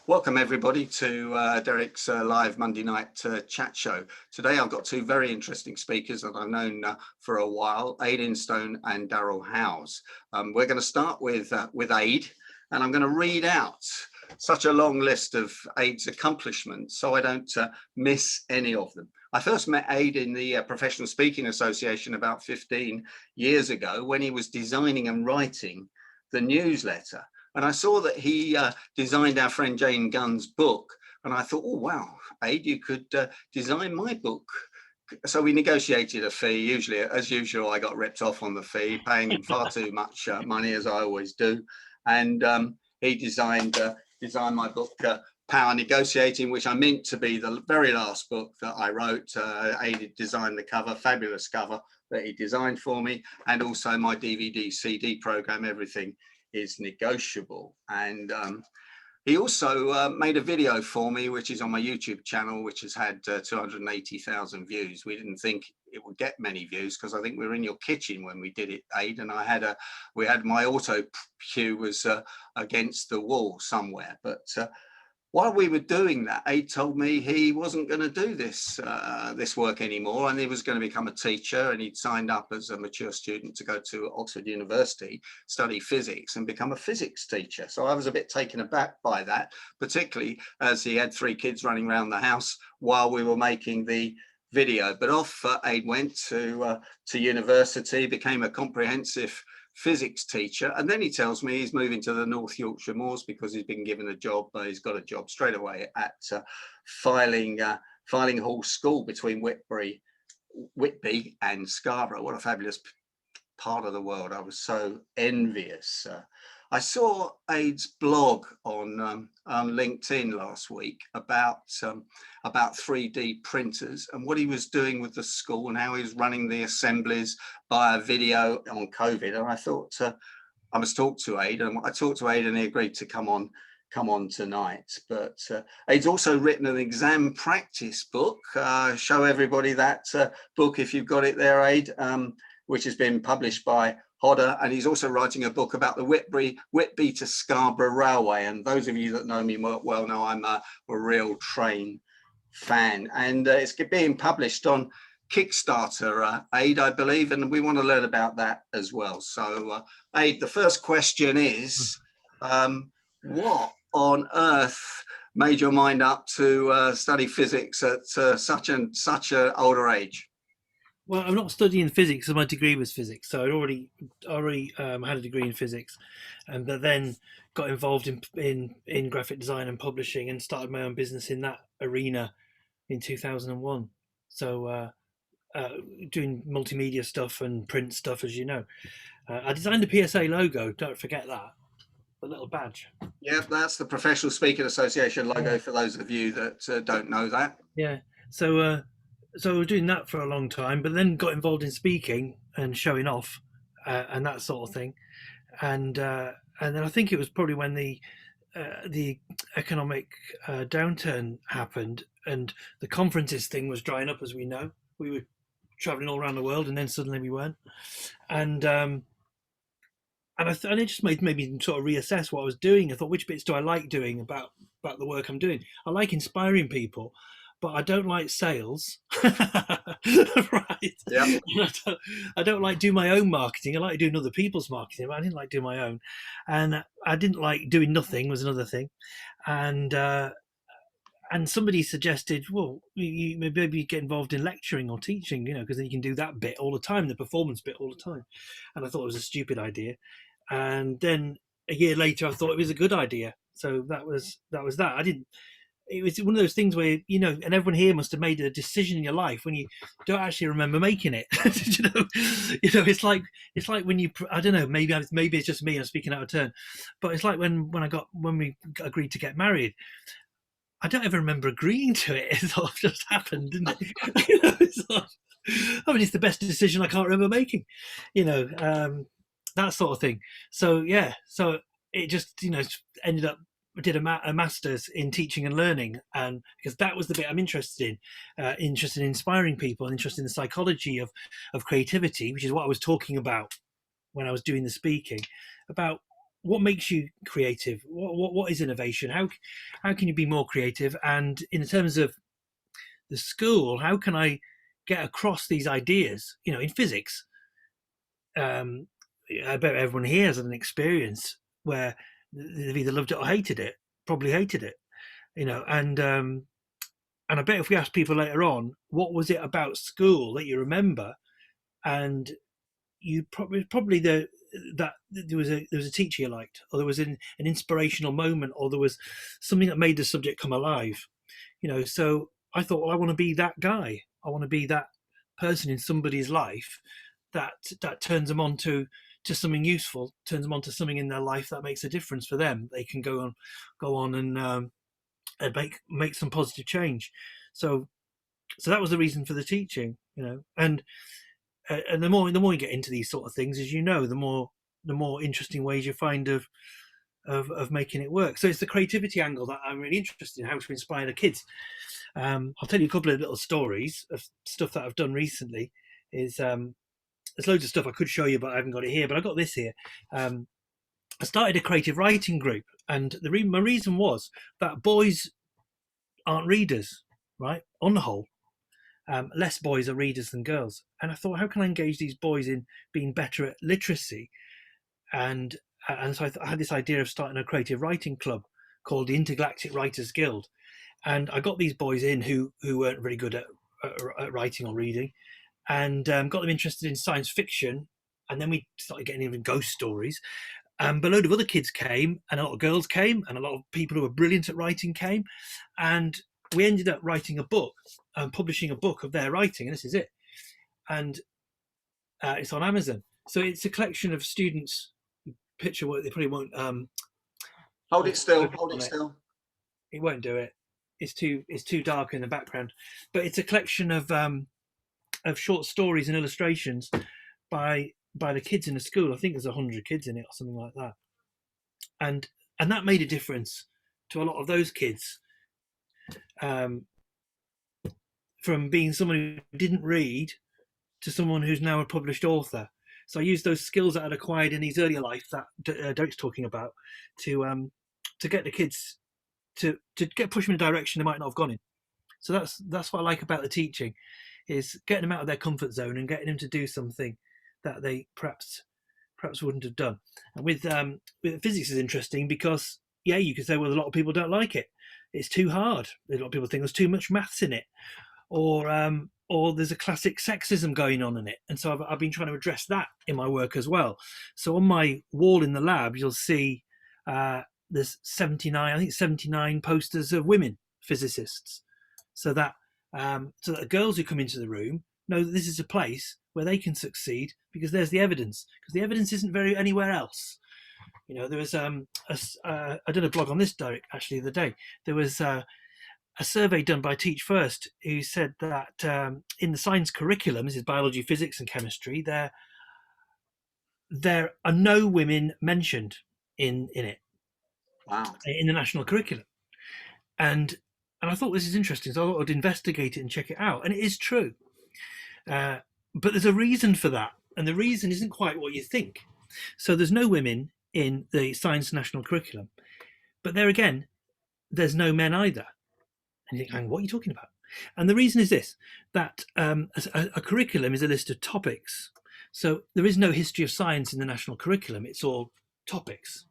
Welcome everybody to Derek's live Monday night chat show. Today I've got two very interesting speakers that I've known for a while, Ayd Instone and Daryl Howes. We're going to start with Ayd, and I'm going to read out such a long list of Ayd's accomplishments so I don't miss any of them. I first met Ayd in the Professional Speaking Association about 15 years ago when he was designing and writing the newsletter. And I saw that he designed our friend Jane Gunn's book. And I thought, oh, wow, Ayd, you could design my book. So we negotiated a fee. Usually, as usual, I got ripped off on the fee, paying him far too much money, as I always do. And he designed my book, Power Negotiating, which I meant to be the very last book that I wrote. Ayd designed the cover, fabulous cover that he designed for me, and also my DVD, CD program, Everything is Negotiable. And he also made a video for me, which is on my YouTube channel, which has had 280,000 views. We didn't think it would get many views because I think we were in your kitchen when we did it, Ayd, and we had my auto cue was against the wall somewhere. But while we were doing that, Ayd told me he wasn't going to do this work anymore, and he was going to become a teacher, and he'd signed up as a mature student to go to Oxford University, study physics, and become a physics teacher. So I was a bit taken aback by that, particularly as he had 3 kids running around the house while we were making the video. But off Ayd went to university, became a comprehensive physics teacher, and then he tells me he's moving to the North Yorkshire moors because he's been given a job. He's got a job straight away at Fylinghall School between Whitby and Scarborough. What a fabulous part of the world. I was so envious. I saw Ayd's blog on LinkedIn last week about 3D printers and what he was doing with the school and how he was running the assemblies via video on COVID. And I thought I must talk to Ayd, and I talked to Ayd and he agreed to come on tonight. But Ayd's also written an exam practice book. Show everybody that book if you've got it there, Ayd, which has been published by Hodder, and he's also writing a book about the Whitby to Scarborough Railway. And those of you that know me well know I'm a real train fan. And it's being published on Kickstarter, Ayd, I believe, and we want to learn about that as well. So, Ayd, the first question is, what on earth made your mind up to study physics at such an older age? Well, I'm not studying physics, so my degree was physics. So I'd already had a degree in physics, but then got involved in graphic design and publishing, and started my own business in that arena in 2001. So doing multimedia stuff and print stuff, as you know. I designed the PSA logo. Don't forget that, the little badge. Yeah, that's the Professional Speaking Association logo. For those of you that don't know that. Yeah. So I was doing that for a long time, but then got involved in speaking and showing off and that sort of thing. And then I think it was probably when the economic downturn happened and the conferences thing was drying up. As we know, we were traveling all around the world, and then suddenly we weren't. And it just made me sort of reassess what I was doing. I thought, which bits do I like doing about the work I'm doing? I like inspiring people, but I don't like sales. Right. Yeah. I don't like doing my own marketing. I like doing other people's marketing, but I didn't like doing my own. And I didn't like doing nothing was another thing. And somebody suggested, well, you maybe get involved in lecturing or teaching, because then you can do that bit all the time, the performance bit all the time. And I thought it was a stupid idea. And then a year later, I thought it was a good idea. So that was that. It was one of those things where, and everyone here must have made a decision in your life when you don't actually remember making it. It's like when you, I don't know, maybe it's just me, I'm speaking out of turn, but it's like when we agreed to get married. I don't ever remember agreeing to it. It sort of just happened, didn't it? It's the best decision I can't remember making, that sort of thing. So yeah, so it just, ended up, did a master's in teaching and learning, and because that was the bit I'm interested in inspiring people, and interested in the psychology of creativity, which is what I was talking about when I was doing the speaking, about what makes you creative? What is innovation? How can you be more creative? And in terms of the school, how can I get across these ideas? In physics, I bet everyone here has an experience where they've either loved it or hated it. Probably hated it, and I bet if we ask people later on, what was it about school that you remember, and you probably that there was a teacher you liked, or there was an inspirational moment, or there was something that made the subject come alive. So I thought, well, I want to be that guy. I want to be that person in somebody's life that turns them on to something useful, turns them on to something in their life that makes a difference for them. They can go on and make some positive change. So that was the reason for the teaching, and the more you get into these sort of things, as the more interesting ways you find of making it work. So it's the creativity angle that I'm really interested in, how to inspire the kids. I'll tell you a couple of little stories of stuff that I've done recently. There's loads of stuff I could show you, but I haven't got it here. But I got this here. I started a creative writing group, and my reason was that boys aren't readers, right? On the whole, less boys are readers than girls. And I thought, how can I engage these boys in being better at literacy? And so I had this idea of starting a creative writing club called the Intergalactic Writers Guild. And I got these boys in who weren't very good at writing or reading, and got them interested in science fiction. And then we started getting even ghost stories. But a load of other kids came, and a lot of girls came, and a lot of people who were brilliant at writing came. And we ended up writing a book, publishing a book of their writing, and this is it. And it's on Amazon. So it's a collection of students. Picture what they probably won't. Hold it still. Hold it still. It won't do it. It's too dark in the background. But it's a collection of short stories and illustrations by the kids in the school. I think there's 100 kids in it or something like that. And that made a difference to a lot of those kids. From being someone who didn't read to someone who's now a published author. So I used those skills that I'd acquired in his earlier life that Derek's talking about to get the kids to push them in a direction they might not have gone in. So that's what I like about the teaching, is getting them out of their comfort zone and getting them to do something that they perhaps wouldn't have done. And with physics is interesting because you could say, well, a lot of people don't like it. It's too hard. A lot of people think there's too much maths in it, or there's a classic sexism going on in it. And so I've been trying to address that in my work as well. So on my wall in the lab, you'll see there's 79 posters of women physicists, so that the girls who come into the room know that this is a place where they can succeed because there's the evidence. Because the evidence isn't very anywhere else. There was I did a blog on this, Derek, actually the other day. There was a survey done by Teach First who said that in the science curriculum, this is biology, physics, and chemistry, there are no women mentioned in it. Wow. In the national curriculum. And I thought this is interesting, so I thought I'd investigate it and check it out. And it is true. But there's a reason for that. And the reason isn't quite what you think. So there's no women in the science national curriculum. But there again, there's no men either. And you think, hang, what are you talking about? And the reason is this, that a curriculum is a list of topics. So there is no history of science in the national curriculum. It's all topics.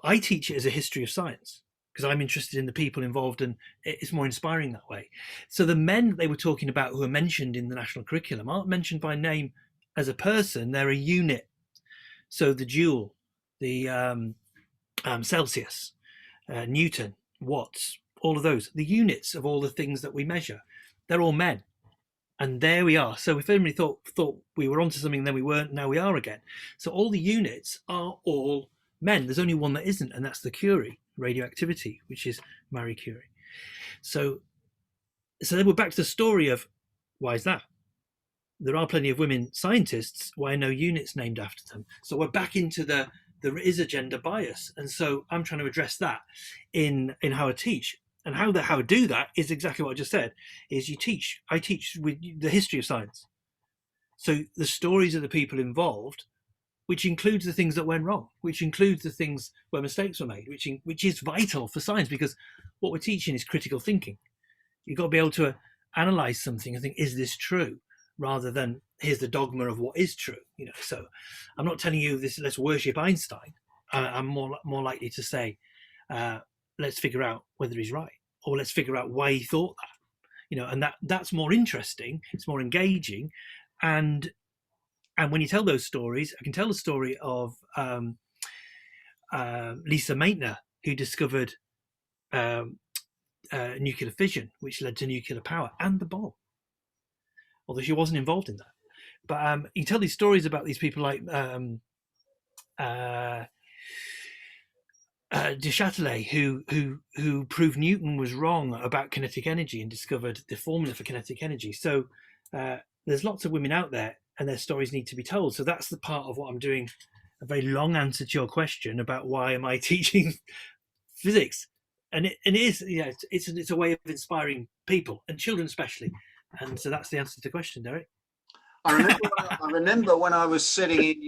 I teach it as a history of science because I'm interested in the people involved, and it's more inspiring that way. So the men they were talking about who are mentioned in the national curriculum aren't mentioned by name as a person. They're a unit. So the joule, the Celsius, Newton, watts, all of those, the units of all the things that we measure, they're all men. And there we are. So if anybody thought we were onto something, then we weren't, now we are again. So all the units are all men. There's only one that isn't, and that's the Curie, radioactivity, which is Marie Curie. So then we're back to the story of why is that? There are plenty of women scientists. Why no units named after them? So we're back into there is a gender bias, and so I'm trying to address that in how I teach. And how I do that is exactly what I just said. Is I teach with the history of science. So the stories of the people involved which includes the things that went wrong, which includes the things where mistakes were made, which is vital for science, because what we're teaching is critical thinking. You've got to be able to analyze something and think, is this true? Rather than here's the dogma of what is true. So I'm not telling you this, let's worship Einstein. I'm more likely to say, let's figure out whether he's right, or let's figure out why he thought that. And that's more interesting. It's more engaging, and when you tell those stories, I can tell the story of Lisa Meitner, who discovered nuclear fission, which led to nuclear power and the bomb, although she wasn't involved in that. But you tell these stories about these people like de Chatelet, who proved Newton was wrong about kinetic energy and discovered the formula for kinetic energy. So there's lots of women out there, and their stories need to be told. So that's the part of what I'm doing. A very long answer to your question about why am I teaching physics, and it is, it's a way of inspiring people and children especially. And so that's the answer to the question, Derek. I remember when I was sitting in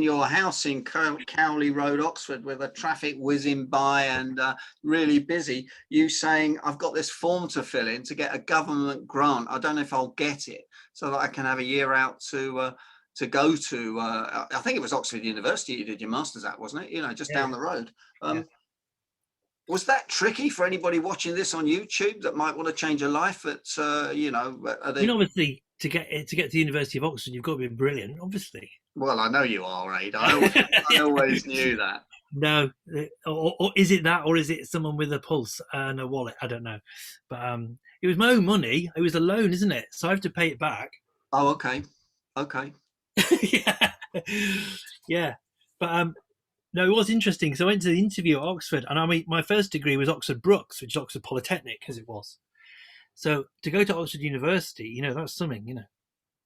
your house in Cowley Road, Oxford, with the traffic whizzing by and really busy, you saying, I've got this form to fill in to get a government grant. I don't know if I'll get it, so that I can have a year out to go to, I think it was Oxford University you did your master's at, wasn't it? Just down the road. Was that tricky for anybody watching this on YouTube that might want to change a life? Obviously, to get to the University of Oxford, you've got to be brilliant, obviously. Well, I know you are, Ayd. I always knew that. No, or is it that, or is it someone with a pulse and a wallet? I don't know, but it was my own money. It was a loan, isn't it? So I have to pay it back. Oh, okay. Yeah. But no, it was interesting. So I went to the interview at Oxford, and my first degree was Oxford Brookes, which is Oxford Polytechnic, as it was. So to go to Oxford University, that's something,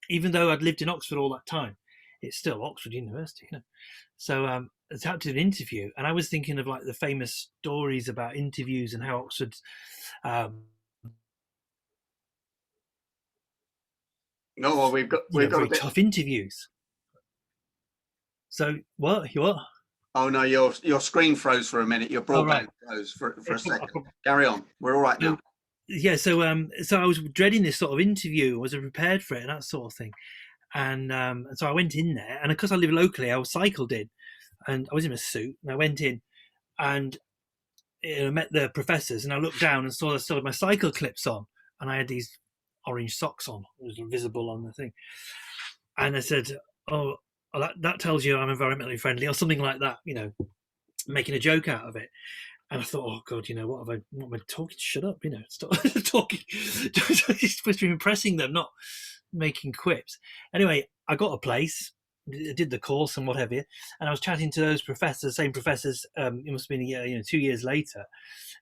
even though I'd lived in Oxford all that time, it's still Oxford University, So I had to do an interview, and I was thinking of like the famous stories about interviews and how Oxford's we've got very tough interviews. So what? You what? Oh no, your screen froze for a minute. Your broadband froze for a second. Carry on. We're all right now. Yeah, so I was dreading this sort of interview. Was I prepared for it and that sort of thing? And so I went in there, and because I live locally, I was cycled in, and I was in a suit, and I went in, and I met the professors, and I looked down and saw I still had my cycle clips on, and I had these orange socks on. It was visible on the thing, and I said, "Oh, that tells you I'm environmentally friendly," or something like that, making a joke out of it. And I thought, oh God, what am I talking? Shut up, stop talking. You're supposed to be impressing them, not making quips. Anyway, I got a place, did the course and whatever, and I was chatting to those professors, same professors. It must have been 2 years later,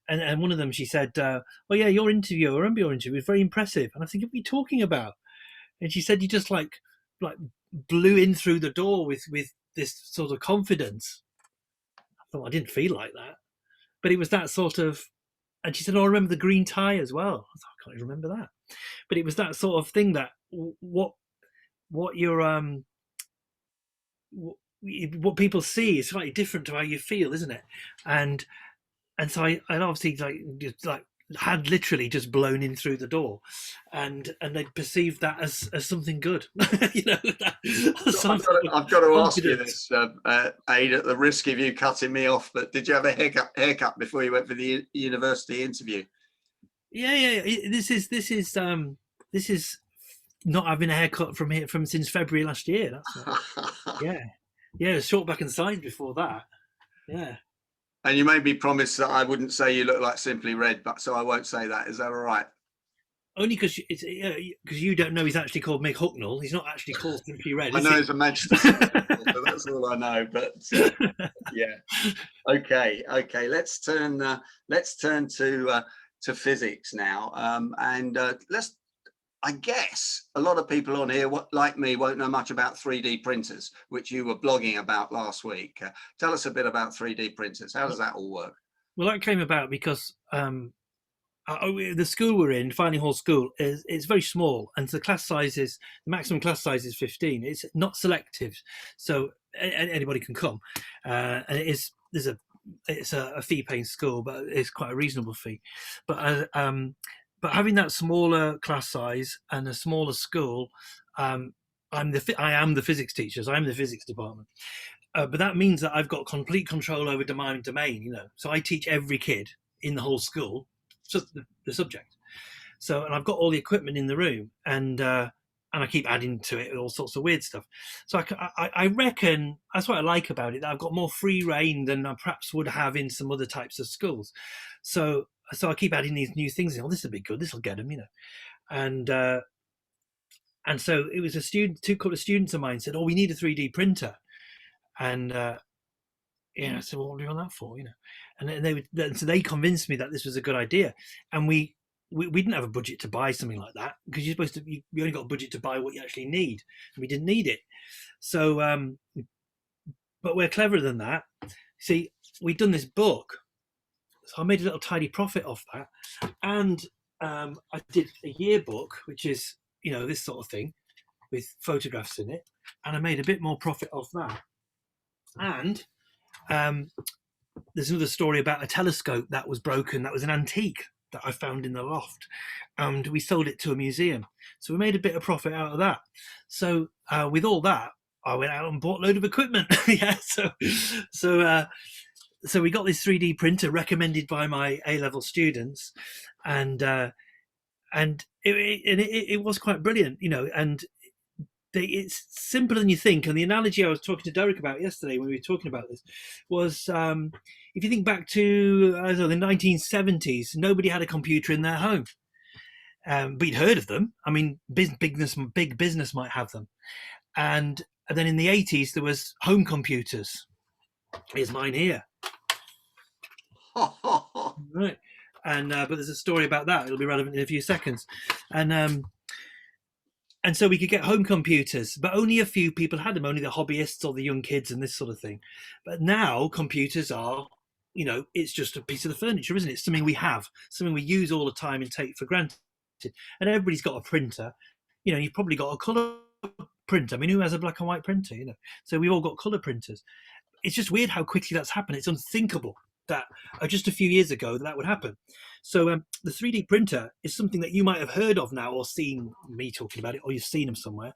and one of them, she said, "Oh yeah, your interview. I remember your interview. It was very impressive." And I think, what are you talking about? And she said, "You just like blew in through the door with this sort of confidence." I thought, I didn't feel like that. But it was that sort of, and she said, "Oh, I remember the green tie as well." I thought, I can't even remember that. But it was that sort of thing that what your what people see is slightly different to how you feel, isn't it? And so I obviously like had literally just blown in through the door, and they perceived that as something good. I've got to ask you this, Ayd, at the risk of you cutting me off, but did you have a haircut before you went for the university interview? Yeah. This is not having a haircut from since February last year. That's yeah, short back and sides before that. Yeah. And you made me promise that I wouldn't say you look like Simply Red, but so I won't say that. Is that all right? Only because you don't know he's actually called Mick Hucknall. He's not actually called Simply Red. I know he's a Manchester City, so that's all I know. But yeah, okay. Let's turn to physics now, and let's. I guess a lot of people on here, like me, won't know much about 3D printers, which you were blogging about last week. Tell us a bit about 3D printers. How does that all work? Well, that came about because the school we're in, Fylinghall School, it's very small, and the maximum class size is 15. It's not selective, so anybody can come, and it's a fee-paying school, but it's quite a reasonable fee. But having that smaller class size and a smaller school, I am the physics teacher, so I'm the physics department. But that means that I've got complete control over my domain, So I teach every kid in the whole school the subject. So, and I've got all the equipment in the room, and I keep adding to it all sorts of weird stuff. So I reckon that's what I like about it, that I've got more free reign than I perhaps would have in some other types of schools. So I keep adding these new things. Oh, this will be good. This will get them, And so it was two couple of students of mine said, "Oh, we need a 3D printer," and I said, "Well, what do you want that for?" And so they convinced me that this was a good idea, and we didn't have a budget to buy something like that, because you're supposed to. You only got a budget to buy what you actually need, and we didn't need it. So, but we're cleverer than that. See, we'd done this book, so I made a little tidy profit off that, and I did a yearbook, which is this sort of thing with photographs in it, and I made a bit more profit off that. And there's another story about a telescope that was broken, that was an antique that I found in the loft, and we sold it to a museum, so we made a bit of profit out of that. So with all that, I went out and bought a load of equipment. So we got this 3D printer recommended by my A-level students, and it was quite brilliant, and it's simpler than you think. And the analogy I was talking to Derek about yesterday when we were talking about this was, if you think back to the 1970s, nobody had a computer in their home, but you'd heard of them. I mean, big business might have them, and then in the 80s there was home computers. Here's mine here. Right. And but there's a story about that. It'll be relevant in a few seconds. And so we could get home computers, but only a few people had them, only the hobbyists or the young kids and this sort of thing. But now computers are, it's just a piece of the furniture, isn't it? It's something we have, something we use all the time and take for granted. And everybody's got a printer. You've probably got a colour printer. I mean, who has a black and white printer, So we've all got colour printers. It's just weird how quickly that's happened. It's unthinkable that just a few years ago that would happen. So the 3D printer is something that you might have heard of now, or seen me talking about it, or you've seen them somewhere.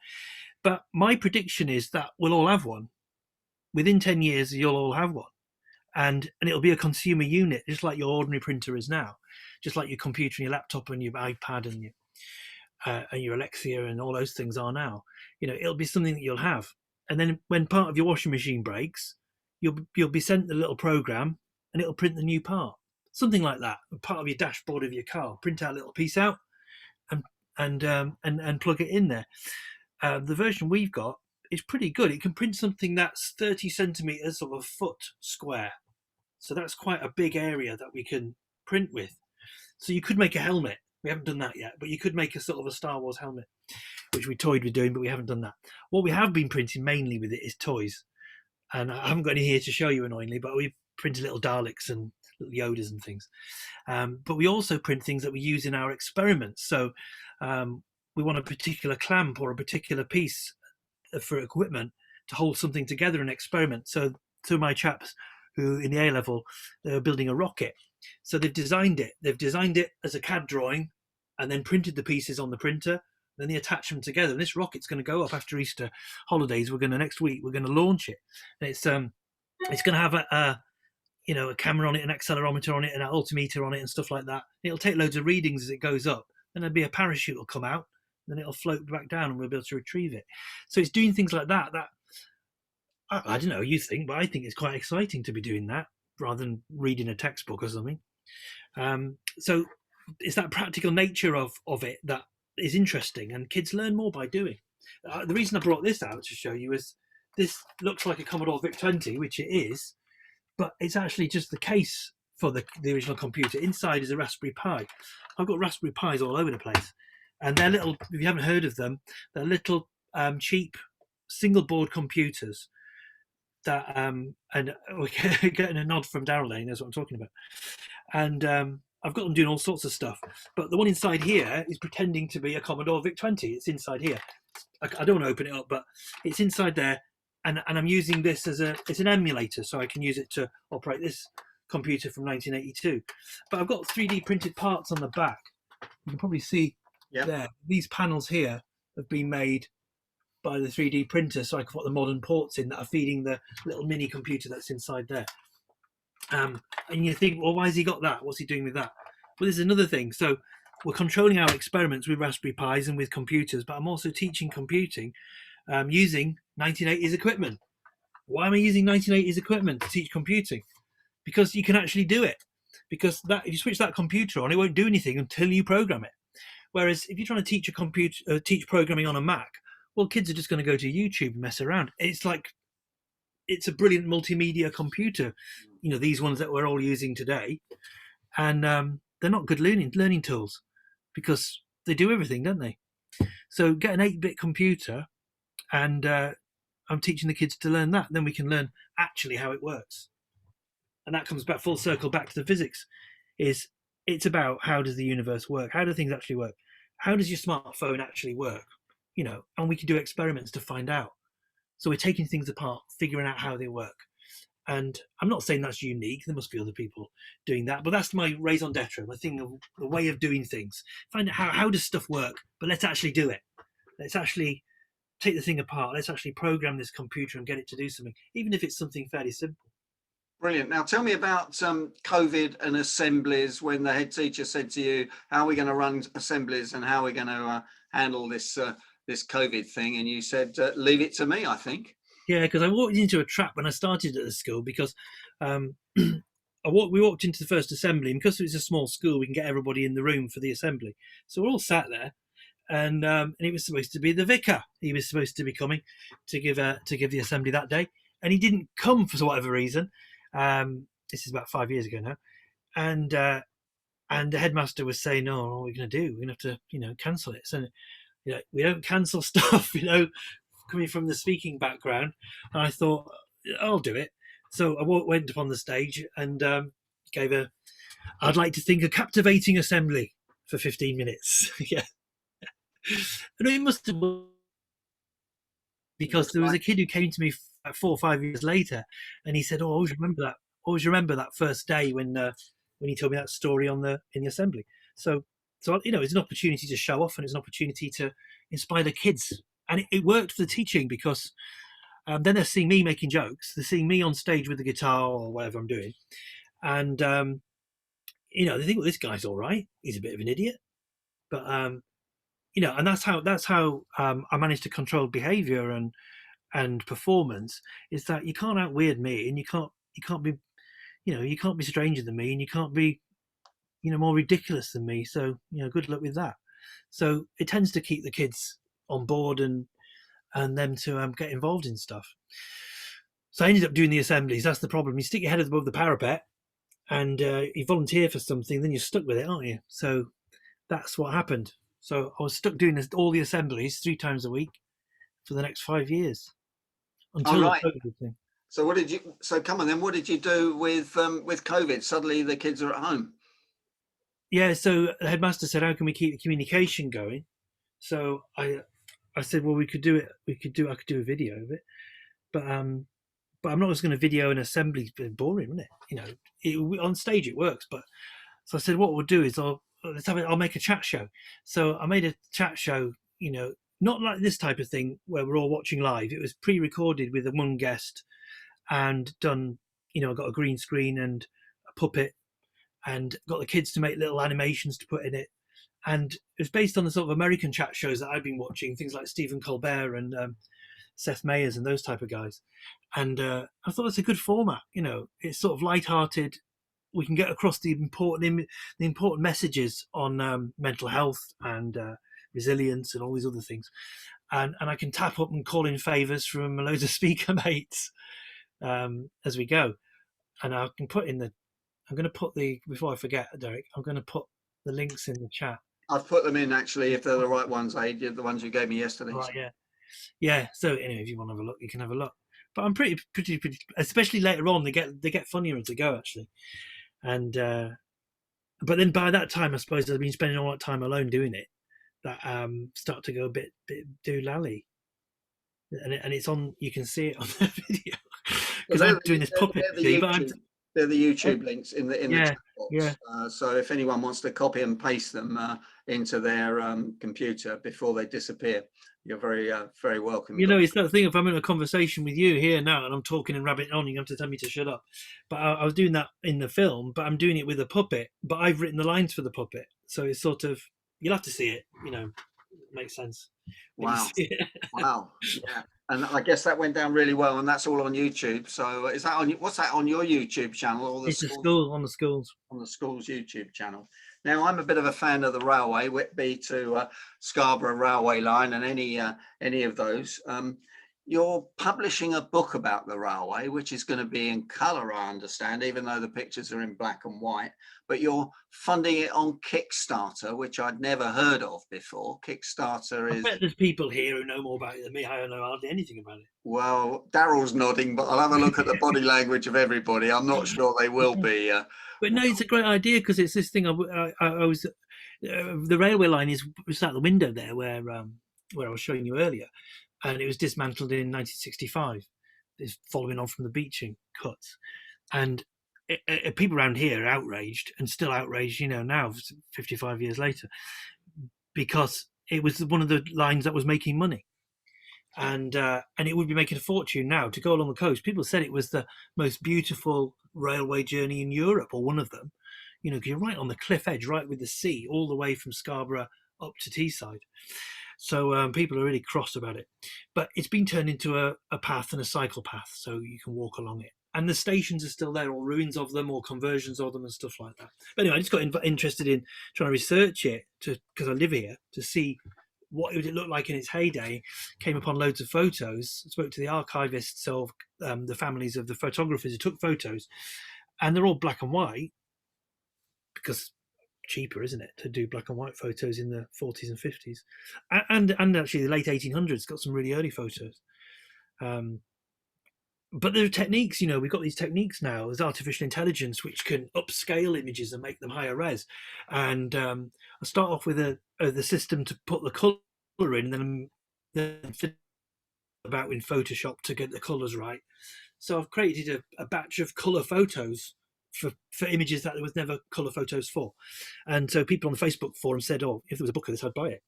But my prediction is that we'll all have one. Within 10 years, you'll all have one. And it'll be a consumer unit, just like your ordinary printer is now, just like your computer and your laptop and your iPad and your Alexia and all those things are now. It'll be something that you'll have. And then when part of your washing machine breaks, you'll be sent the little program, and it'll print the new part, something like that. Part of your dashboard of your car, print out a little piece out, and plug it in there. The version we've got is pretty good. It can print something that's 30 centimeters or a foot square, so that's quite a big area that we can print with. So you could make a helmet. We haven't done that yet, but you could make a sort of a Star Wars helmet, which we toyed with doing, but we haven't done that. What we have been printing mainly with it is toys, and I haven't got any here to show you annoyingly, but we printed little Daleks and little Yodas and things. But we also print things that we use in our experiments. So we want a particular clamp or a particular piece for equipment to hold something together in an experiment. So my chaps who in the A-level, they were building a rocket. So they've designed it. They've designed it as a CAD drawing and then printed the pieces on the printer. Then they attach them together. And this rocket's going to go up after Easter holidays. Next week, we're going to launch it. And it's going to have a camera on it, an accelerometer on it, and an altimeter on it, and stuff like that. It'll take loads of readings as it goes up. Then there'll be a parachute will come out, then it'll float back down, and we'll be able to retrieve it. So it's doing things like that. That I don't know what you think, but I think it's quite exciting to be doing that rather than reading a textbook or something. So it's that practical nature of it that is interesting, and kids learn more by doing. The reason I brought this out to show you is this looks like a Commodore VIC-20, which it is, but it's actually just the case for the original computer. Inside is a Raspberry Pi. I've got Raspberry Pis all over the place, and they're little, if you haven't heard of them, they're little cheap single board computers that and we're getting a nod from Daryl there, he knows what I'm talking about. And I've got them doing all sorts of stuff, but the one inside here is pretending to be a Commodore VIC-20. It's inside here. I don't want to open it up, but it's inside there, and I'm using this as it's an emulator, so I can use it to operate this computer from 1982. But I've got 3D printed parts on the back. You can probably see there. These panels here have been made by the 3D printer, so I can put the modern ports in that are feeding the little mini computer that's inside there. And you think, well, why has he got that? What's he doing with that? Well, there's another thing. So we're controlling our experiments with Raspberry Pis and with computers, but I'm also teaching computing using 1980s equipment. Why am I using 1980s equipment to teach computing? Because you can actually do it. Because if you switch that computer on, it won't do anything until you program it. Whereas if you're trying to teach teach programming on a Mac, well, kids are just going to go to YouTube and mess around. It's a brilliant multimedia computer, these ones that we're all using today, and they're not good learning tools because they do everything, don't they? So get an 8-bit computer, and I'm teaching the kids to learn that. Then we can learn actually how it works, and that comes back full circle back to the physics. It's about how does the universe work? How do things actually work? How does your smartphone actually work? And we can do experiments to find out. So we're taking things apart, figuring out how they work. And I'm not saying that's unique. There must be other people doing that, but that's my raison d'etre, my thing, the way of doing things. Find out how does stuff work, but let's actually do it. Let's actually take the thing apart. Let's actually program this computer and get it to do something, even if it's something fairly simple. Brilliant. Now tell me about COVID and assemblies, when the head teacher said to you, how are we going to run assemblies and how are we going to handle this COVID thing? And you said, leave it to me, I think. Yeah, because I walked into a trap when I started at the school, because we walked into the first assembly, and because it's a small school, we can get everybody in the room for the assembly. So we're all sat there, and it was supposed to be the vicar. He was supposed to be coming to give the assembly that day, and he didn't come for whatever reason. This is about 5 years ago now, and the headmaster was saying, "No, what are we going to do? We're going to have to, cancel it." So, we don't cancel stuff, coming from the speaking background. And I thought, I'll do it. So I went up on the stage and gave I'd like to think, a captivating assembly for 15 minutes. Yeah. And it must have been because there was a kid who came to me 4 or 5 years later, and he said, "Oh, I always remember that. Always remember that first day when he told me that story in the assembly." So it's an opportunity to show off, and it's an opportunity to inspire the kids, and it worked for the teaching, because then they're seeing me making jokes, they're seeing me on stage with the guitar or whatever I'm doing, and they think, well, this guy's all right. He's a bit of an idiot, but and that's how I managed to control behaviour and performance. Is that you can't out weird me, and you can't be you can't be stranger than me, and you can't be more ridiculous than me. So good luck with that. So it tends to keep the kids on board and them to get involved in stuff. So I ended up doing the assemblies. That's the problem. You stick your head above the parapet and you volunteer for something, then you're stuck with it, aren't you? So that's what happened. So I was stuck doing all the assemblies 3 times a week for the next 5 years until the COVID thing. So come on then, what did you do with COVID? Suddenly the kids are at home. Yeah, so the headmaster said, how can we keep the communication going? So I said, well, I could do a video of it, but I'm not just going to video an assembly. It's been boring, isn't it? On stage it works, but so I said, what we'll do is I'll make a chat show. So I made a chat show, not like this type of thing where we're all watching live. It was pre-recorded with one guest and done. I got a green screen and a puppet, and got the kids to make little animations to put in it. And it was based on the sort of American chat shows that I've been watching, things like Stephen Colbert and Seth Meyers and those type of guys. And I thought it's a good format. It's sort of lighthearted. We can get across the important messages on mental health and resilience and all these other things. And I can tap up and call in favours from loads of speaker mates as we go. And I can put in I'm going to put before I forget, Derek, I'm going to put the links in the chat. I've put them in, actually, if they're the right ones, Ayd, the ones you gave me yesterday. Right, yeah. So anyway, if you want to have a look, you can have a look. But I'm pretty, especially later on, they get funnier as they go, actually. And but then by that time, I suppose I've been spending all that time alone doing it, that start to go a bit doolally. and it's on. You can see it on the video Well, because I'm doing this puppet thing. But they're the YouTube links in the yeah, chat yeah. box. So if anyone wants to copy and paste them into their computer before they disappear, you're very welcome. You know, it's that thing. If I'm in a conversation with you here now and I'm talking and rabbiting on, you have to tell me to shut up. But I was doing that in the film, but I'm doing it with a puppet. But I've written the lines for the puppet, so it's sort of, you'll have to see it. You know, it makes sense. Wow. Wow. Yeah. And I guess that went down really well, and that's all on YouTube. So is that on? What's that on your YouTube channel or the It's the school? school on the schools. On the school's YouTube channel. Now, I'm a bit of a fan of the railway, Whitby to Scarborough railway line, and any of those. You're publishing a book about the railway, which is going to be in colour, I understand, even though the pictures are in black and white. But you're funding it on Kickstarter, which I'd never heard of before. Kickstarter I is. bet there's people here who know more about it than me. I don't know hardly anything about it. Well, Daryl's nodding, but I'll have a look at the body language of everybody. I'm not sure they will be. But no, it's a great idea because it's this thing. I was the railway line is out the window there where I was showing you earlier, and it was dismantled in 1965. It's following on from the beaching cuts, and people around here are outraged and still outraged. You know, now 55 years later, because it was one of the lines that was making money. And it would be making a fortune now to go along the coast. People said it was the most beautiful railway journey in Europe, or one of them. You know, because you're right on the cliff edge, right with the sea, all the way from Scarborough up to Teesside. So people are really cross about it. But it's been turned into a path and a cycle path, so you can walk along it. And the stations are still there, or ruins of them, or conversions of them, and stuff like that. But anyway, I just got interested in trying to research it because I live here, to see what would it look like in its heyday. Came upon loads of photos, spoke to the archivists of the families of the photographers who took photos, and they're all black and white because cheaper, isn't it, to do black and white photos in the 40s and 50s, and actually the late 1800s got some really early photos. But there are techniques, you know, we've got these techniques now. There's artificial intelligence which can upscale images and make them higher res. And I start off with the system to put the colour in, and then fit about in Photoshop to get the colours right. So I've created a batch of colour photos for images that there was never colour photos for. And so people on the Facebook forum said, oh, if there was a book of this, I'd buy it.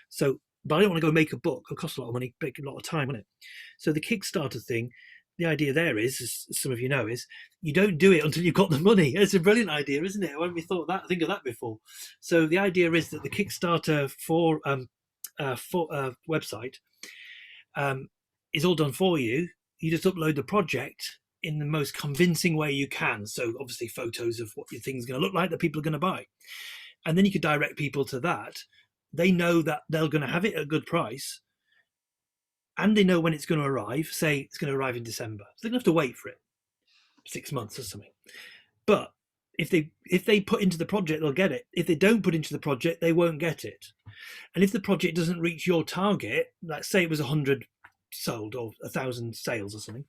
So, but I don't want to go make a book. It'll cost a lot of money, take a lot of time, won't it? So the Kickstarter thing, the idea there is, as some of you know, is you don't do it until you've got the money. It's a brilliant idea, isn't it? Why haven't we thought that? Think of that before. So the idea is that the Kickstarter for website is all done for you. You just upload the project in the most convincing way you can. So obviously photos of what your thing's going to look like that people are going to buy. And then you could direct people to that. They know that they're going to have it at a good price. And they know when it's going to arrive. Say it's going to arrive in December. So they don't have to wait for it 6 months or something. But if they put into the project, they'll get it. If they don't put into the project, they won't get it. And if the project doesn't reach your target, let's say it was 100 sold or 1,000 sales or something,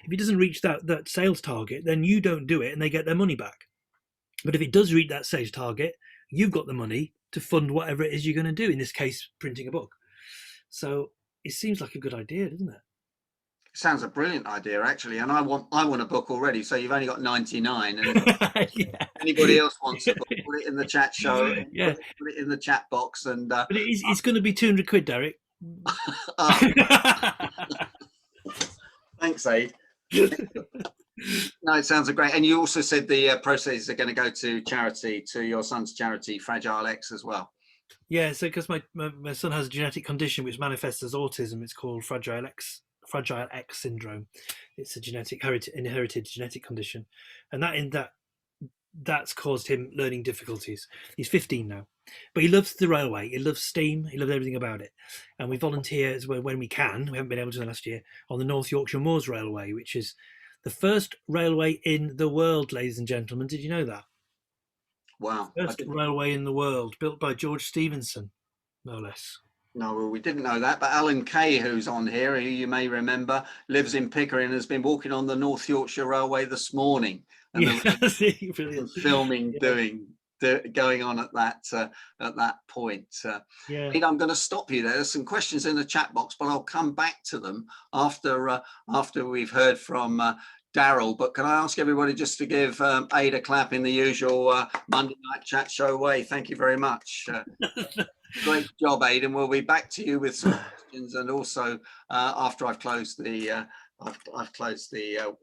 if it doesn't reach that sales target, then you don't do it and they get their money back. But if it does reach that sales target, you've got the money to fund whatever it is you're going to do, in this case printing a book. So it seems like a good idea, doesn't it? It sounds a brilliant idea, actually, and I want a book already. So you've only got 99, and yeah. Anybody else wants a book, put it in the chat show. Yeah, put it in the chat box, and but it's going to be 200 quid, Derek. Thanks, Ayd. No, it sounds great. And you also said the proceeds are going to go to charity, to your son's charity, Fragile X, as well. Yeah, so because my son has a genetic condition which manifests as autism, it's called Fragile X syndrome. It's a inherited genetic condition, and that's caused him learning difficulties. He's 15 now, but he loves the railway. He loves steam. He loves everything about it. And we volunteer as well when we can. We haven't been able to last year, on the North Yorkshire Moors Railway, which is the first railway in the world, ladies and gentlemen. Did you know that? Wow. First railway in the world, built by George Stephenson, no less. No, well, we didn't know that, but Alan Kay, who's on here, who you may remember, lives in Pickering, has been walking on the North Yorkshire Railway this morning. And yeah, brilliant. filming, doing going on at that point. Yeah. Ayd, I'm going to stop you there. There's some questions in the chat box, but I'll come back to them after we've heard from Daryl. But can I ask everybody just to give Ayd a clap in the usual Monday night chat show way? Thank you very much. Great job, Ayd, and we'll be back to you with some questions, and also after I've closed the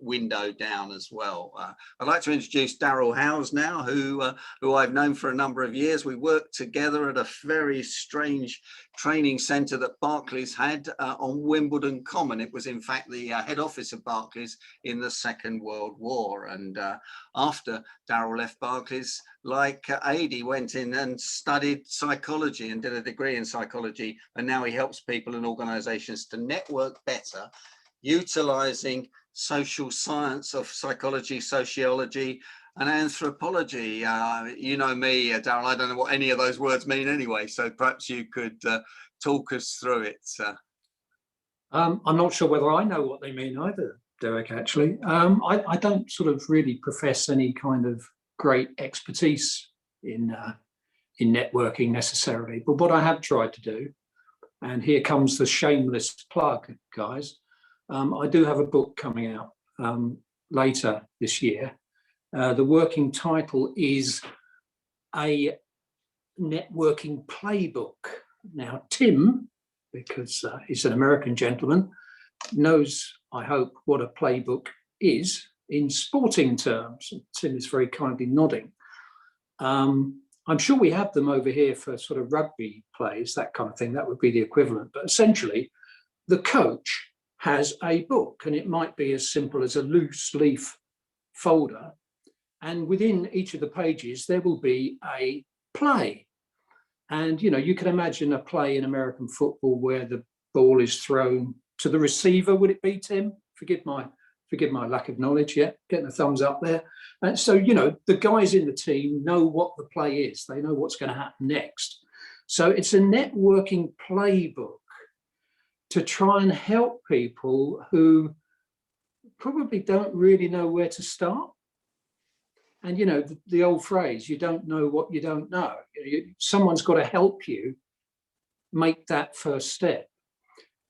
window down as well. I'd like to introduce Daryl Howes now, who I've known for a number of years. We worked together at a very strange training centre that Barclays had on Wimbledon Common. It was in fact the head office of Barclays in the Second World War. And after Daryl left Barclays, like Ayd, he went in and studied psychology and did a degree in psychology. And now he helps people and organisations to network better, utilising social science of psychology, sociology, and anthropology. You know me, Daryl, I don't know what any of those words mean anyway, so perhaps you could talk us through it. I'm not sure whether I know what they mean either, Derek, actually. I don't sort of really profess any kind of great expertise in networking necessarily, but what I have tried to do, and here comes the shameless plug, guys, I do have a book coming out later this year. The working title is A Networking Playbook. Now, Tim, because he's an American gentleman, knows, I hope, what a playbook is in sporting terms. Tim is very kindly nodding. I'm sure we have them over here for sort of rugby plays, that kind of thing. That would be the equivalent. But essentially, the coach has a book, and it might be as simple as a loose leaf folder. And within each of the pages, there will be a play. And, you know, you can imagine a play in American football where the ball is thrown to the receiver, would it be, Tim? Forgive my lack of knowledge, yeah, getting a thumbs up there. And so, you know, the guys in the team know what the play is. They know what's going to happen next. So it's a networking playbook to try and help people who probably don't really know where to start. And, you know, the old phrase, you don't know what you don't know. Someone's got to help you make that first step.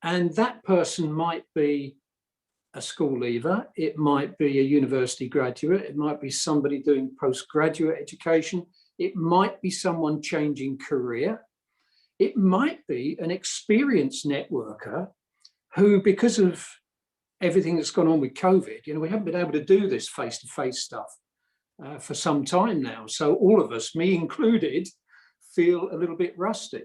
And that person might be a school leaver, it might be a university graduate, it might be somebody doing postgraduate education, it might be someone changing career, it might be an experienced networker who, because of everything that's gone on with COVID, you know, we haven't been able to do this face-to-face stuff for some time now. So all of us, me included, feel a little bit rusty.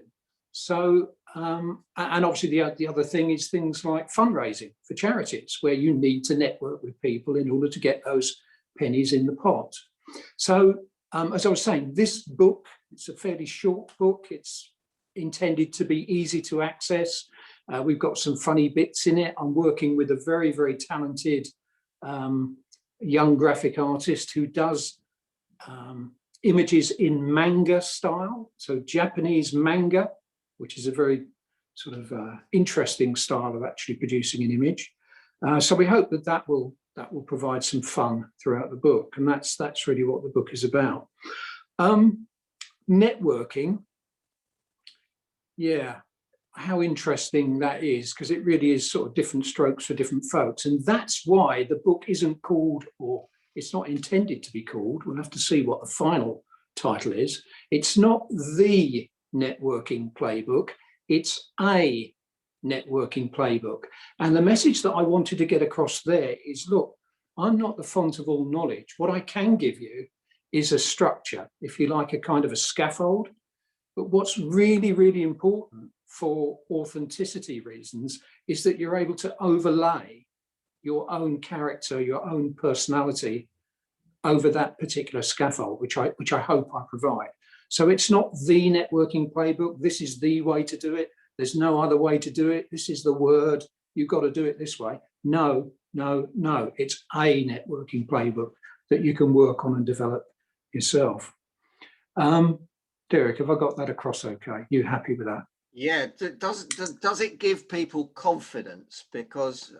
So, and obviously the other thing is things like fundraising for charities, where you need to network with people in order to get those pennies in the pot. So, as I was saying, this book, it's a fairly short book. It's intended to be easy to access. We've got some funny bits in it. I'm working with a very, very talented young graphic artist who does images in manga style, so Japanese manga, which is a very sort of interesting style of actually producing an image. So we hope that will provide some fun throughout the book, and that's really what the book is about. Networking, yeah, how interesting that is, because it really is sort of different strokes for different folks, and that's why the book isn't called, or it's not intended to be called, we'll have to see what the final title is. It's not the networking playbook, it's a networking playbook. And the message that I wanted to get across there is, look, I'm not the font of all knowledge. What I can give you is a structure, if you like, a kind of a scaffold. But what's really, really important for authenticity reasons is that you're able to overlay your own character, your own personality over that particular scaffold, which I hope I provide. So it's not the networking playbook. This is the way to do it. There's no other way to do it. This is the word. You've got to do it this way. No, no, no. It's a networking playbook that you can work on and develop yourself. Derek, have I got that across okay? You happy with that? Yeah. Does it give people confidence? Because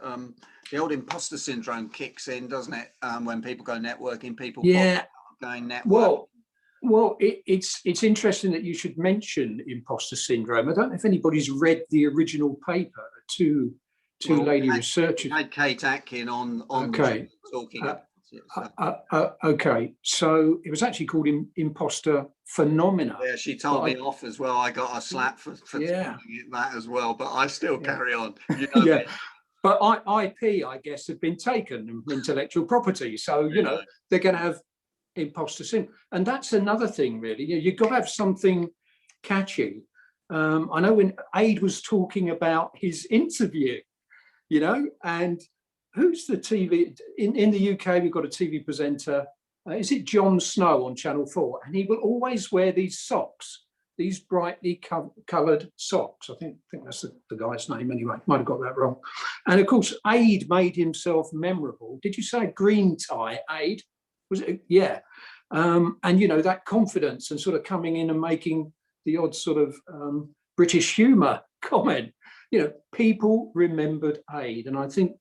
the old imposter syndrome kicks in, doesn't it? When people go networking, people yeah, going networking. Well, Well, it's interesting that you should mention imposter syndrome. I don't know if anybody's read the original paper. Two lady researchers. We had Kate Atkin on Okay. talking about it. Okay, so it was actually called imposter phenomena. Yeah, she told me off as well. I got a slap for that as well, but I still carry on. You know yeah. But IP, I guess, had been taken, intellectual property. So, you know, they're going to have imposter syndrome. And that's another thing, really. You've got to have something catchy. I know when Ayd was talking about his interview, you know, and who's the TV? In the UK, we've got a TV presenter. Is it Jon Snow on Channel 4? And he will always wear these socks, these brightly coloured socks. I think that's the guy's name anyway. Might have got that wrong. And of course, Ayd made himself memorable. Did you say green tie, Ayd? Was it? Yeah. And, you know, that confidence and sort of coming in and making the odd sort of British humour comment. You know, people remembered Ayd. And I think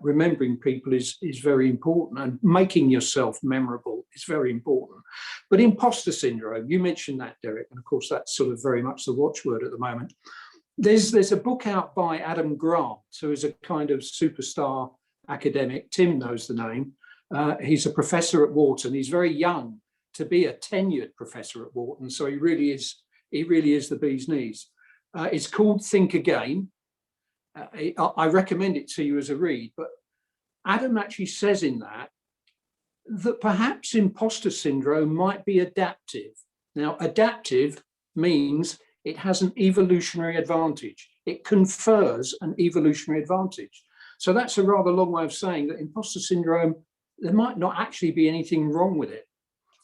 remembering people is very important, and making yourself memorable is very important. But imposter syndrome, you mentioned that, Derek, and of course that's sort of very much the watchword at the moment. There's a book out by Adam Grant, who is a kind of superstar academic. Tim knows the name. He's a professor at Wharton. He's very young to be a tenured professor at Wharton, so he really is the bee's knees. It's called Think Again. I recommend it to you as a read, but Adam actually says in that perhaps imposter syndrome might be adaptive. Now, adaptive means it has an evolutionary advantage. It confers an evolutionary advantage. So that's a rather long way of saying that imposter syndrome, there might not actually be anything wrong with it.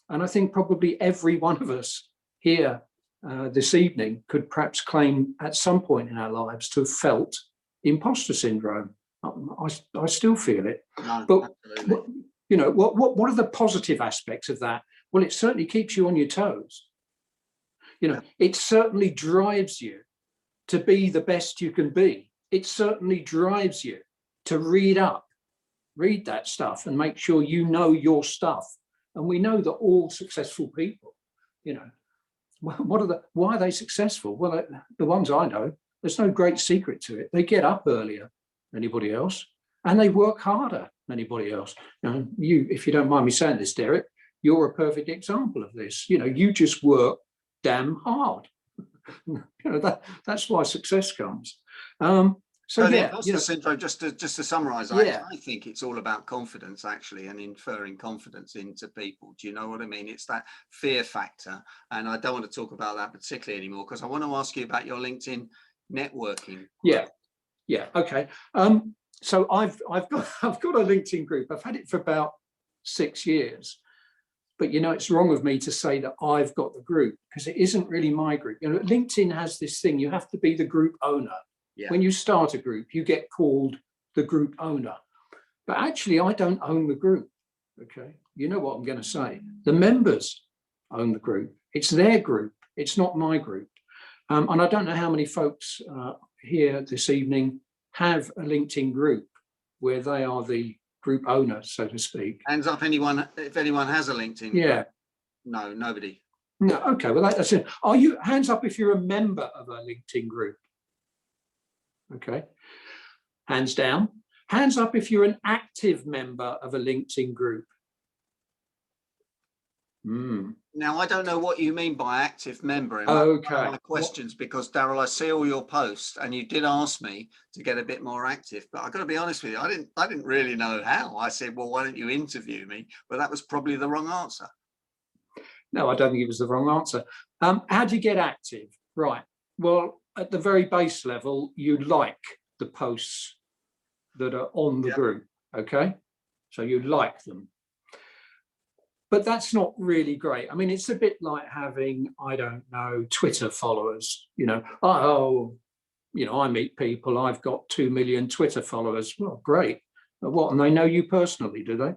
And I think probably every one of us here this evening could perhaps claim at some point in our lives to have felt imposter syndrome. I still feel it. No, but you know, what are the positive aspects of that? Well, it certainly keeps you on your toes. You know, it certainly drives you to be the best you can be. It certainly drives you to read that stuff and make sure you know your stuff. And we know that all successful people, you know, why are they successful? Well, the ones I know, there's no great secret to it. They get up earlier than anybody else, and they work harder than anybody else. Now, if you don't mind me saying this, Derek, you're a perfect example of this. You know, you just work damn hard. You know, that's why success comes. So the imposter syndrome, just to summarise, I think it's all about confidence, actually, and inferring confidence into people. Do you know what I mean? It's that fear factor, and I don't want to talk about that particularly anymore because I want to ask you about your LinkedIn networking. Yeah. Okay. So I've got a LinkedIn group. I've had it for about 6 years, but you know, it's wrong of me to say that I've got the group because it isn't really my group. You know, LinkedIn has this thing: you have to be the group owner. Yeah. When you start a group, you get called the group owner, but actually, I don't own the group. Okay, you know what I'm going to say? The members own the group. It's their group. It's not my group. And I don't know how many folks here this evening have a LinkedIn group where they are the group owner, so to speak. Hands up, if anyone has a LinkedIn group. No, nobody. No, okay, well, that's it. Are you, hands up if you're a member of a LinkedIn group? Okay. Hands down. Hands up if you're an active member of a LinkedIn group. Now, I don't know what you mean by active member. And my questions, because Daryl, I see all your posts, and you did ask me to get a bit more active. But I've got to be honest with you, I didn't really know how. I said, well, why don't you interview me? But that was probably the wrong answer. No, I don't think it was the wrong answer. How do you get active? Right. Well, at the very base level, you like the posts that are on the group. Okay. So you like them. But that's not really great. I mean, it's a bit like having, I don't know, Twitter followers, you know, I meet people, I've got 2 million Twitter followers. Well, great. But what, and they know you personally, do they?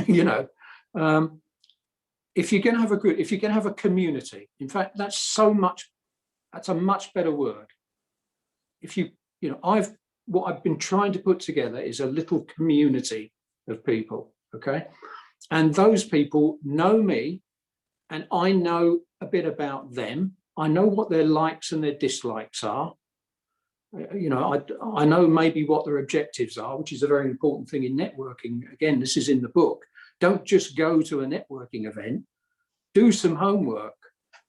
You know, if you're going to have a group, if you're going to have a community, in fact, that's a much better word. What I've been trying to put together is a little community of people, okay? And those people know me, and I know a bit about them. I know what their likes and their dislikes are. You know, I know maybe what their objectives are, which is a very important thing in networking. Again, this is in the book. Don't just go to a networking event. Do some homework.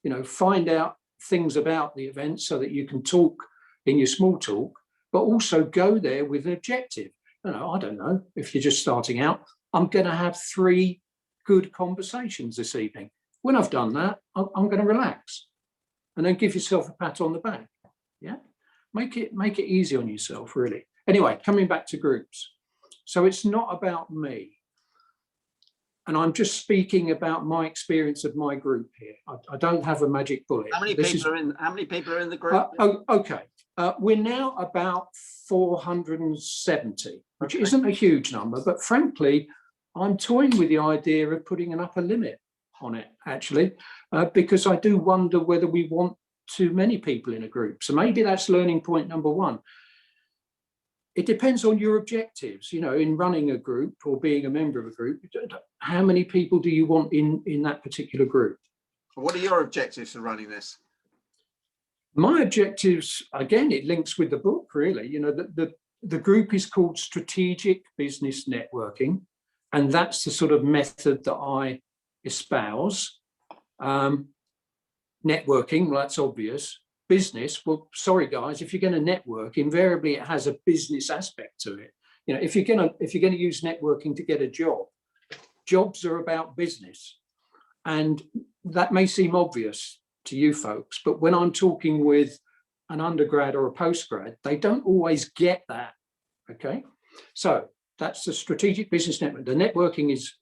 You know, find out things about the event so that you can talk in your small talk, but also go there with an objective. You know, I don't know, if you're just starting out, I'm going to have 3 good conversations this evening. When I've done that, I'm going to relax, and then give yourself a pat on the back. Yeah, make it easy on yourself, really. Anyway, coming back to groups. So it's not about me, and I'm just speaking about my experience of my group here. I don't have a magic bullet. How many people are in the group? Okay, we're now about 470, which Okay. isn't a huge number, but frankly, I'm toying with the idea of putting an upper limit on it, actually, because I do wonder whether we want too many people in a group. So maybe that's learning point number 1. It depends on your objectives, you know, in running a group or being a member of a group. How many people do you want in that particular group? What are your objectives for running this? My objectives, again, it links with the book, really. You know, the group is called Strategic Business Networking, and that's the sort of method that I espouse. Networking, well, that's obvious. Business, well, sorry guys, if you're going to network, invariably it has a business aspect to it. You know, if you're going to use networking to get a job, jobs are about business, and that may seem obvious to you folks, but when I'm talking with an undergrad or a postgrad, they don't always get that. Okay, so that's the strategic business network. The networking is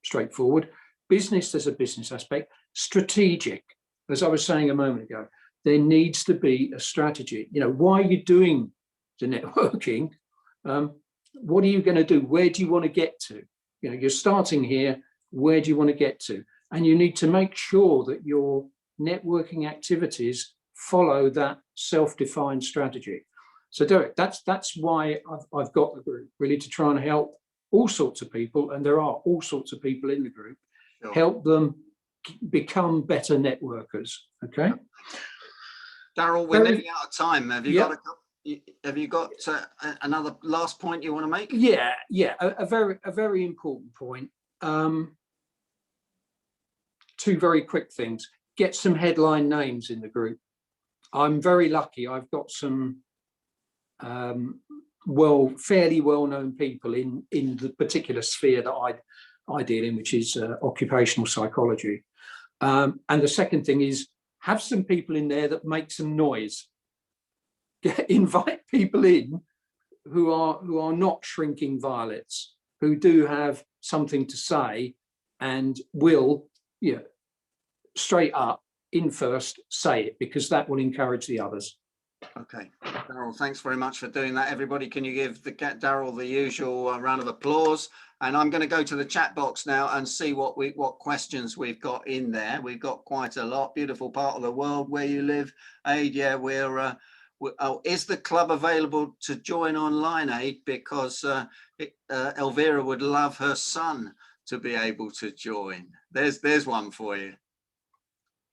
straightforward. Business, there's a business aspect. Strategic, as I was saying a moment ago, there needs to be a strategy. You know, why are you doing the networking? What are you going to do? Where do you want to get to? You know, you're starting here. Where do you want to get to? And you need to make sure that your networking activities follow that self-defined strategy. So Derek, that's why I've got the group, really, to try and help all sorts of people, and there are all sorts of people in the group, Sure. help them become better networkers. Okay. Daryl, we're nearly out of time. Have you got another last point you want to make? Yeah, a very important point. 2 very quick things. Get some headline names in the group. I'm very lucky. I've got some fairly well-known people in the particular sphere that I deal in, which is occupational psychology. And the second thing is, have some people in there that make some noise. Invite people in who are not shrinking violets, who do have something to say and will, you know, straight up in first say it, because that will encourage the others. Okay, Daryl, thanks very much for doing that. Everybody, can you give Daryl the usual round of applause? And I'm going to go to the chat box now and see what questions we've got in there. We've got quite a lot. Beautiful part of the world where you live, Ayd. Yeah, is the club available to join online, Ayd? Because Elvira would love her son to be able to join. There's one for you.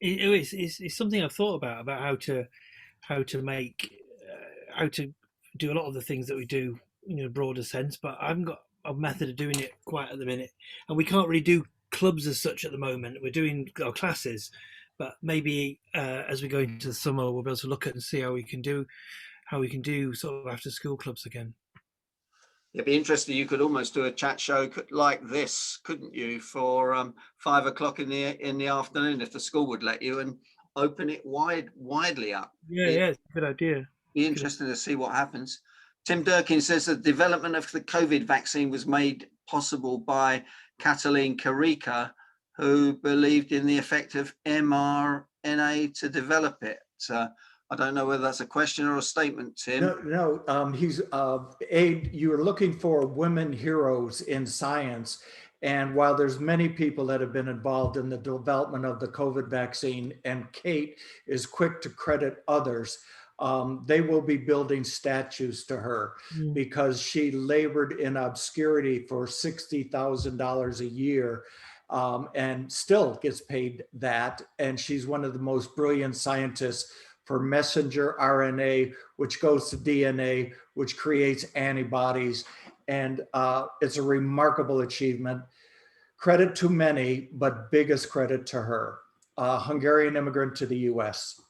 It's something I've thought about how to do a lot of the things that we do in a broader sense, but I haven't got a method of doing it quite at the minute, and we can't really do clubs as such at the moment. We're doing our classes, but maybe as we go into the summer, we'll be able to look at and see how we can do sort of after school clubs again. It'd be interesting. You could almost do a chat show like this, couldn't you, for 5 o'clock in the afternoon, if the school would let you, and open it widely up. Yeah, it's a good idea. Be interesting to see what happens. Tim Durkin says the development of the COVID vaccine was made possible by Katalin Karika, who believed in the effect of mRNA to develop it. I don't know whether that's a question or a statement, Tim. No, he's Ayd, you're looking for women heroes in science. And while there's many people that have been involved in the development of the COVID vaccine, and Kate is quick to credit others, they will be building statues to her because she labored in obscurity for $60,000 a year and still gets paid that. And she's one of the most brilliant scientists for messenger RNA, which goes to DNA, which creates antibodies. And it's a remarkable achievement. Credit to many, but biggest credit to her. Hungarian immigrant to the US.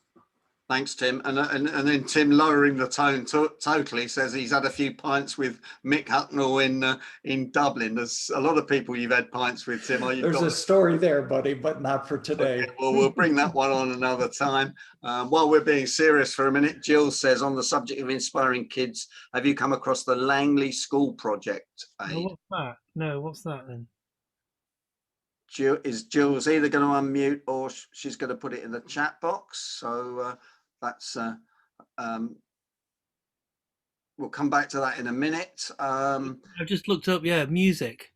Thanks, Tim. And then Tim, lowering the tone totally, says he's had a few pints with Mick Hucknall in Dublin. There's a lot of people you've had pints with, Tim. There's a story there, buddy, but not for today. Okay, well, we'll bring that one on another time. While we're being serious for a minute, Jill says, on the subject of inspiring kids, have you come across the Langley School Project, Ayd? Oh, what's that? No, what's that then? Jill's either going to unmute or she's going to put it in the chat box. So that's we'll come back to that in a minute. I've just looked up, music.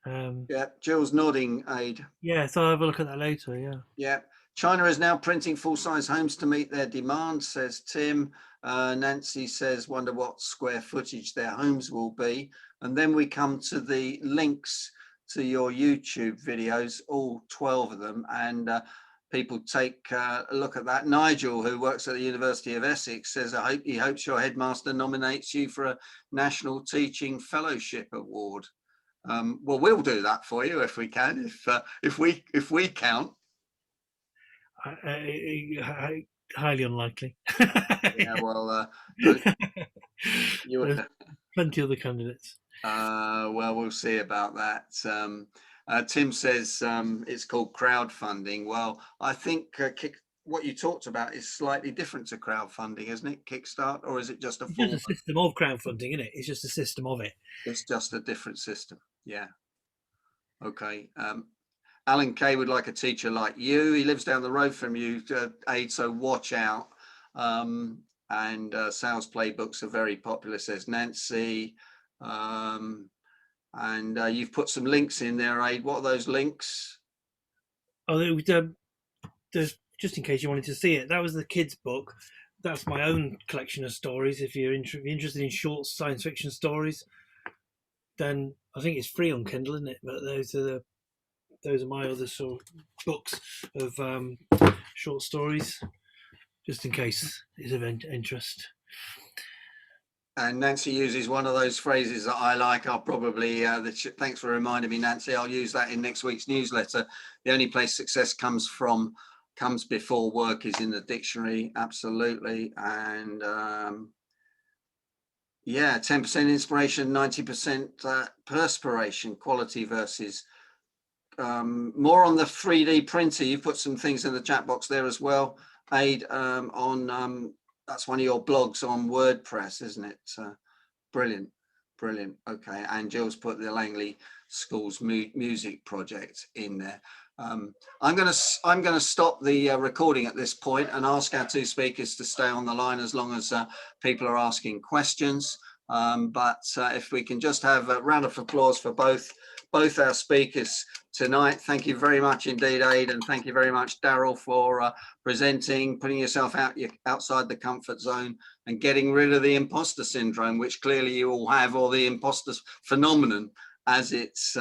Yeah, Jill's nodding, Ayd. Yeah, so I'll have a look at that later. Yeah. China is now printing full-size homes to meet their demand, says Tim. Nancy says, wonder what square footage their homes will be. And then we come to the links to your YouTube videos, all 12 of them, and people take a look at that. Nigel, who works at the University of Essex, says he hopes your headmaster nominates you for a National Teaching Fellowship Award. Well, we'll do that for you if we can, if we count. Highly unlikely. Yeah, well, there's plenty of other candidates. Well, we'll see about that. Tim says it's called crowdfunding. Well, I think what you talked about is slightly different to crowdfunding, isn't it? Kickstart, or is it just a form? It's just a system of crowdfunding, isn't it? It's just a system of it. It's just a different system. Yeah. Okay. Alan Kay would like a teacher like you. He lives down the road from you, Ayd, so watch out. And sales playbooks are very popular, says Nancy. And you've put some links in there, Ayd. What are those links? Oh, there's, just in case you wanted to see it, that was the kids' book. That's my own collection of stories. If you're interested in short science fiction stories, then I think it's free on Kindle, isn't it? But those are my other sort of books of short stories, just in case it's of interest. And Nancy uses one of those phrases that I like. I'll probably, thanks for reminding me, Nancy. I'll use that in next week's newsletter. The only place success comes before work is in the dictionary. Absolutely. And yeah, 10% inspiration, 90% perspiration, quality versus more on the 3D printer. You put some things in the chat box there as well, Ayd, on that's one of your blogs on WordPress, isn't it? Brilliant. Okay, and Jill's put the Langley School's music project in there. I'm going to stop the recording at this point and ask our two speakers to stay on the line as long as people are asking questions. But if we can just have a round of applause for both our speakers tonight. Thank you very much indeed, Ayd, and thank you very much, Daryl, for presenting, putting yourself outside the comfort zone and getting rid of the imposter syndrome, which clearly you all have, or the imposter phenomenon, as it's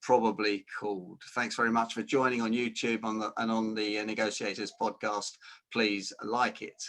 probably called. Thanks very much for joining on YouTube and on the Negotiators podcast. Please like it.